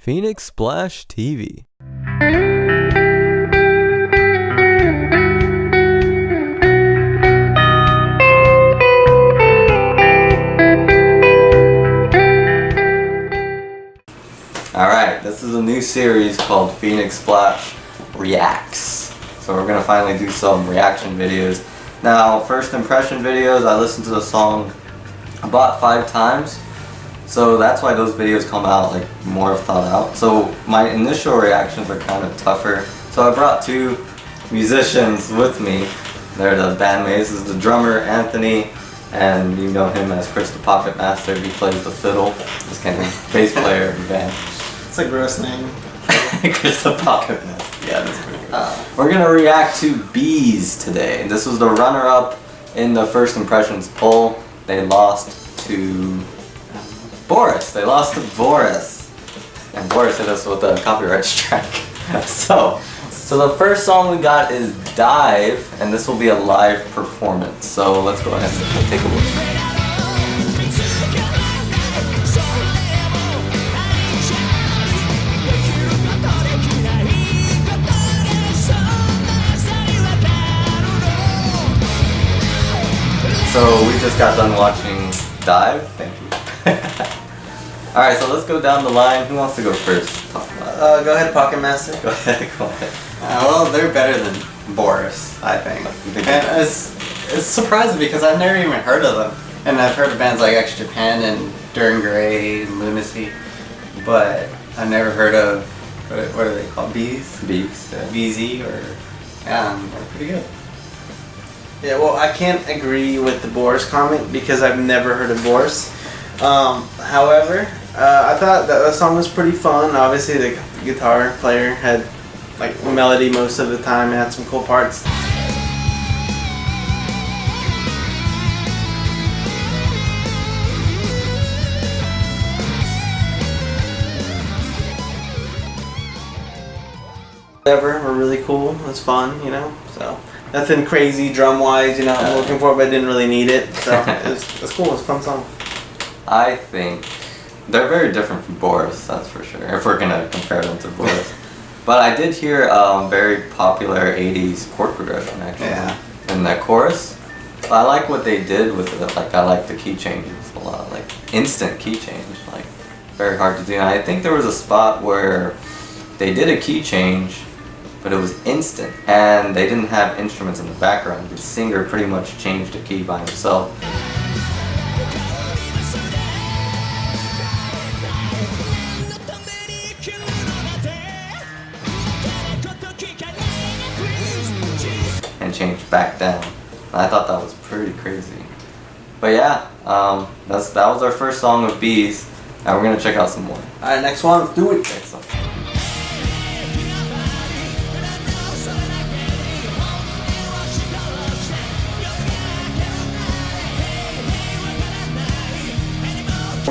Phoenix Splash TV. Alright, this is a new series called Phoenix Splash Reacts. So we're going to finally do some reaction videos. Now, first impression videos, I listened to the song about 5 times. So that's why those videos come out like more thought out. So my initial reactions are kind of tougher. So I brought 2 musicians with me. They're the bandmates. This is the drummer, Anthony, and you know him as Chris the Pocket Master. He plays the fiddle. This kind of bass player of the band. It's a gross name. Chris the Pocket Master. Yeah, that's pretty good. We're gonna react to Bees today. This was the runner-up in the first impressions poll. They lost to Boris. They lost to Boris. And Boris hit us with a copyright strike. So the first song we got is Dive, and this will be a live performance. So let's go ahead and take a look. So we just got done watching Dive. Thank you. Alright, so let's go down the line. Who wants to go first? Go ahead, Pocket Master. Go ahead, go ahead. Well, they're better than Boris, I think. And it's surprising because I've never even heard of them. And I've heard of bands like X Japan and Duran Gray and Lunacy. But I've never heard of, what are they called? Bees? Bees. Yeah. BZ or, yeah, they're pretty good. Yeah, well, I can't agree with the Boris comment because I've never heard of Boris. However, I thought that the song was pretty fun. Obviously, the guitar player had like melody most of the time and had some cool parts. Whatever, were really cool. It was fun, you know. So nothing crazy drum wise, you know. I'm looking for, but I didn't really need it. So it was cool. It was a fun song. I think they're very different from Boris, that's for sure, if we're gonna compare them to Boris. But I did hear very popular 80s chord progression actually. Yeah. In that chorus. I like what they did with it. Like, I like the key changes a lot. Like, instant key change. Like, very hard to do. And I think there was a spot where they did a key change, but it was instant. And they didn't have instruments in the background. The singer pretty much changed the key by himself. And changed back down. I thought that was pretty crazy. But yeah, that was our first song of Bees, and we're gonna check out some more. Alright, next one, let's do it. Next song.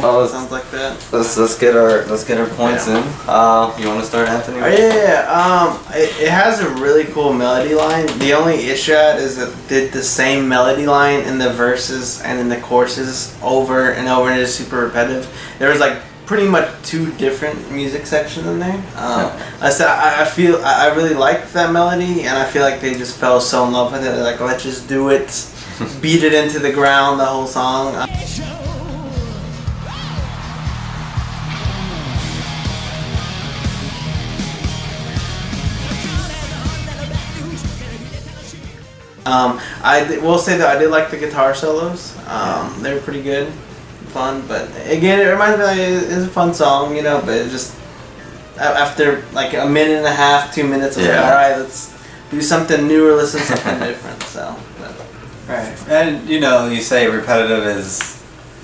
Oh, sounds like that. Let's get our points in. You want to start, Anthony? Oh, yeah. It has a really cool melody line. The only issue is that it did the same melody line in the verses and in the choruses over and over, and it's super repetitive. There was like pretty much 2 different music sections in there. I said I really liked that melody, and I feel like they just fell so in love with it. They're like, let's just do it, beat it into the ground, the whole song. Will say that I did like the guitar solos. They were pretty good, fun. But again, it reminds me it's a fun song, you know. But it just after like a minute and a half, 2 minutes, I was like, all right, let's do something new or listen to something different. So, Right. And you know, you say repetitive is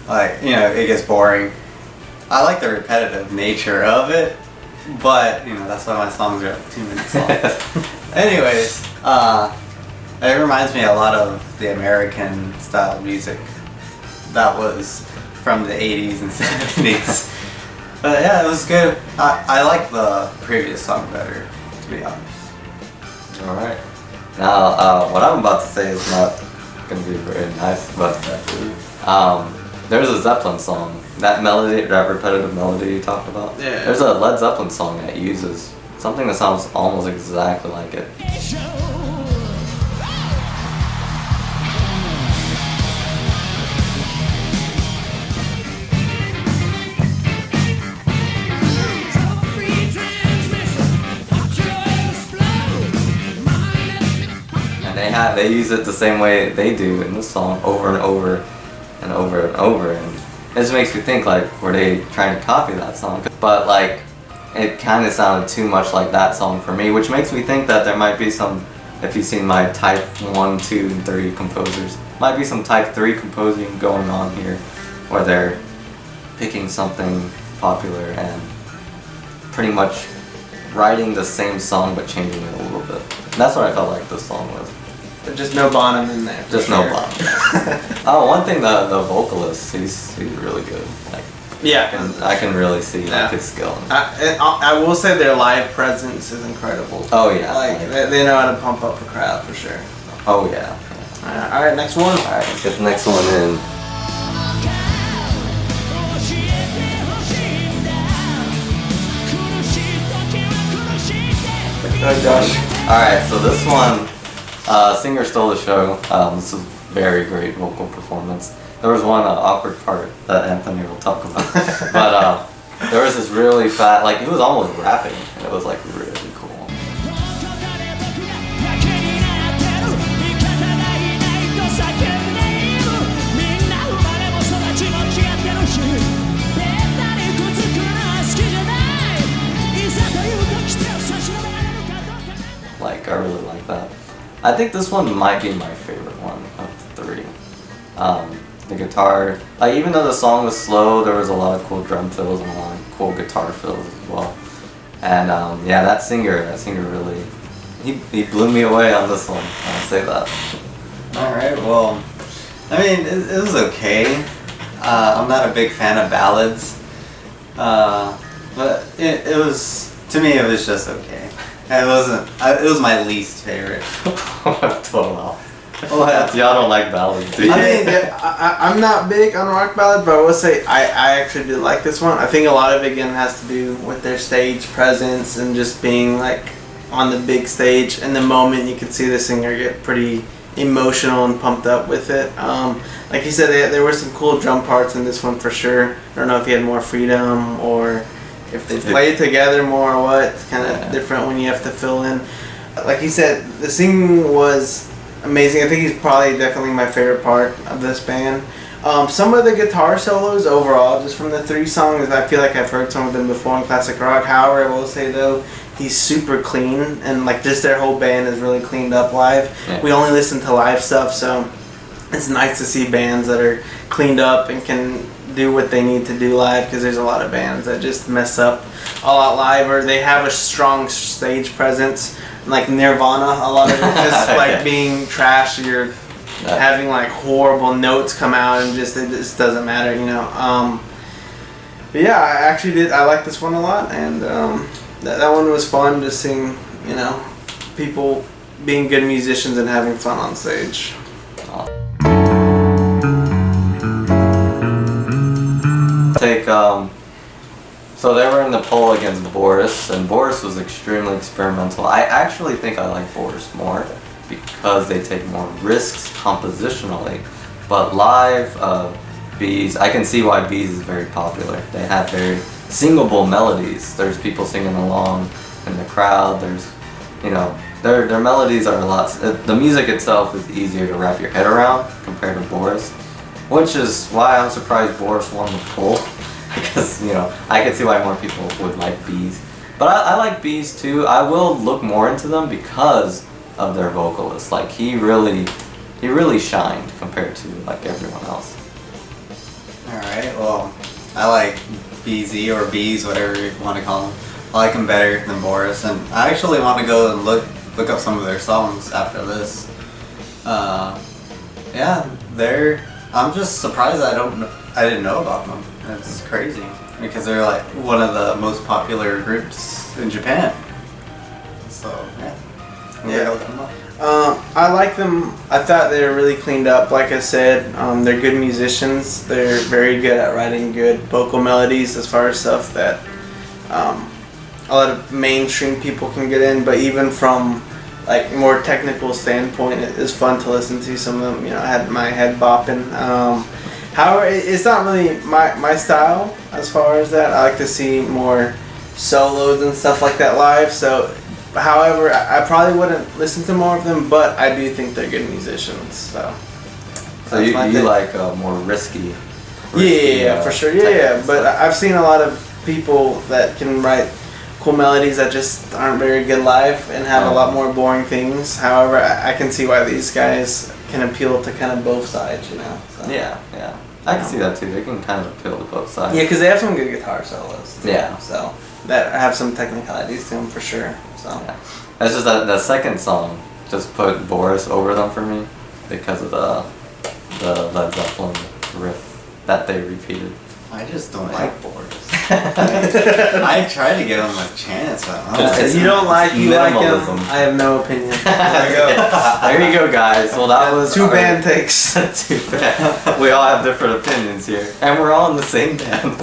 like, you know, it gets boring. I like the repetitive nature of it, but you know, that's why my songs are like 2 minutes long. Anyways, it reminds me a lot of the American style music that was from the 80s and 70s. But yeah, it was good. I like the previous song better, to be honest. Alright. Now, what I'm about to say is not going to be very nice, but there's a Zeppelin song that melody, that repetitive melody you talked about. Yeah. There's a Led Zeppelin song that uses something that sounds almost exactly like it. And they use it the same way they do in this song over and over and over and over, and it just makes me think, like, were they trying to copy that song? But like, it kind of sounded too much like that song for me, which makes me think that there might be some, if you've seen my type 1, 2, and 3 composers, might be some type 3 composing going on here, where they're picking something popular and pretty much writing the same song but changing it a little bit. And that's what I felt like this song was. But just no Bonham in there. Just sure. no Bonham. Oh, one thing, the vocalist, he's really good. Like, Yeah. I can really see Yeah. like his skill. I will say their live presence is incredible. Oh yeah. Like they know how to pump up a crowd for sure. Oh yeah. All right, next one. Alright, let's get the next one in. Josh. Alright, so this one, singer stole the show. This is very great vocal performance. There was one awkward part that Anthony will talk about. But there was this really fat, like, he was almost rapping, and it was like really cool. Like, I really like that. I think this one might be my favorite one of the three. The guitar, like, even though the song was slow, there was a lot of cool drum fills and a lot of cool guitar fills as well. And yeah, that singer really, he blew me away on this one. I'll say that. Alright, well, I mean, it was okay. I'm not a big fan of ballads. But it was, to me, it was just okay. It wasn't, it was my least favorite. Wow. Y'all don't like ballads, do you? I mean, I'm not big on rock ballads, but I will say I actually do like this one. I think a lot of it again has to do with their stage presence and just being like on the big stage. In the moment, you can see the singer get pretty emotional and pumped up with it. Like you said, there were some cool drum parts in this one for sure. I don't know if he had more freedom or if they played together more or what. It's kind of different when you have to fill in. Like you said, the singing was amazing. I think he's probably definitely my favorite part of this band. Some of the guitar solos overall, just from the three songs, I feel like I've heard some of them before in classic rock. However, I will say though, he's super clean, and like just their whole band is really cleaned up live. Yeah. We only listen to live stuff, so it's nice to see bands that are cleaned up and can do what they need to do live, because there's a lot of bands that just mess up a lot live, or they have a strong stage presence. Like Nirvana, a lot of it just like being trash. You're having like horrible notes come out, and it just doesn't matter, you know. But yeah, I actually did. I like this one a lot, and that one was fun, just seeing, you know, people being good musicians and having fun on stage. Take so they were in the poll against Boris, and Boris was extremely experimental. I actually think I like Boris more because they take more risks compositionally. But live, Bees, I can see why Bees is very popular. They have very singable melodies. There's people singing along in the crowd. There's, you know, their melodies are a lot. The music itself is easier to wrap your head around compared to Boris, which is why I'm surprised Boris won the poll. Because, you know, I can see why more people would like Bees. But I like Bees too. I will look more into them because of their vocalist. Like, he really shined compared to like everyone else. Alright, well, I like BZ or Bees, whatever you want to call them. I like them better than Boris, and I actually want to go and look up some of their songs after this. Yeah, I'm just surprised I didn't know about them. It's crazy because they're like one of the most popular groups in Japan. So yeah, Yeah. I like them. I thought they were really cleaned up. Like I said, they're good musicians. They're very good at writing good vocal melodies as far as stuff that a lot of mainstream people can get in. But even from like more technical standpoint, it is fun to listen to. Some of them, I had my head bopping. However, it's not really my style as far as that. I like to see more solos and stuff like that live. So. However, I probably wouldn't listen to more of them, but I do think they're good musicians. So you like more risky. Yeah, for sure. Yeah. But I've seen a lot of people that can write cool melodies that just aren't very good live and have a lot more boring things. However, I can see why these guys can appeal to kind of both sides, So. Yeah. I can see that too. They can kind of appeal to both sides. Yeah, because they have some good guitar solos. Yeah. So that have some technicalities to them for sure. So. Yeah. That's just that the second song just put Boris over them for me because of the Led Zeppelin riff that they repeated. I just don't like Boris. I tried to give him a chance, but I don't If you don't like him, minimalism. I have no opinion. There you go, guys. Well, that was two band takes. Too bad. We all have different opinions here, and we're all in the same band.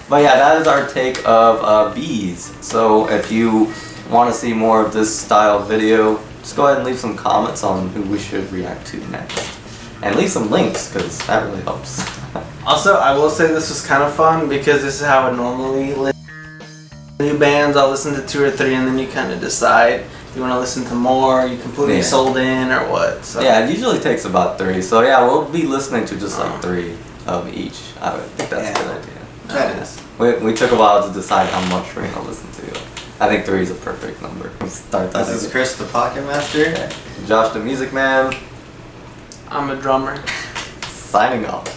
But yeah, that is our take of bees. So if you want to see more of this style video, just go ahead and leave some comments on who we should react to next. And leave some links, because that really helps. Also, I will say this was kind of fun, because this is how I normally listen to new bands. I'll listen to 2 or 3, and then you kind of decide if you want to listen to more, you completely sold in, or what. So. Yeah, it usually takes about 3. So yeah, we'll be listening to just like 3 of each. I would think that's a good idea. That is. We took a while to decide how much we're going to listen to. I think 3 is a perfect number. We'll start that. This is Chris the Pocket Master. Josh the Music Man. I'm a drummer. Signing off.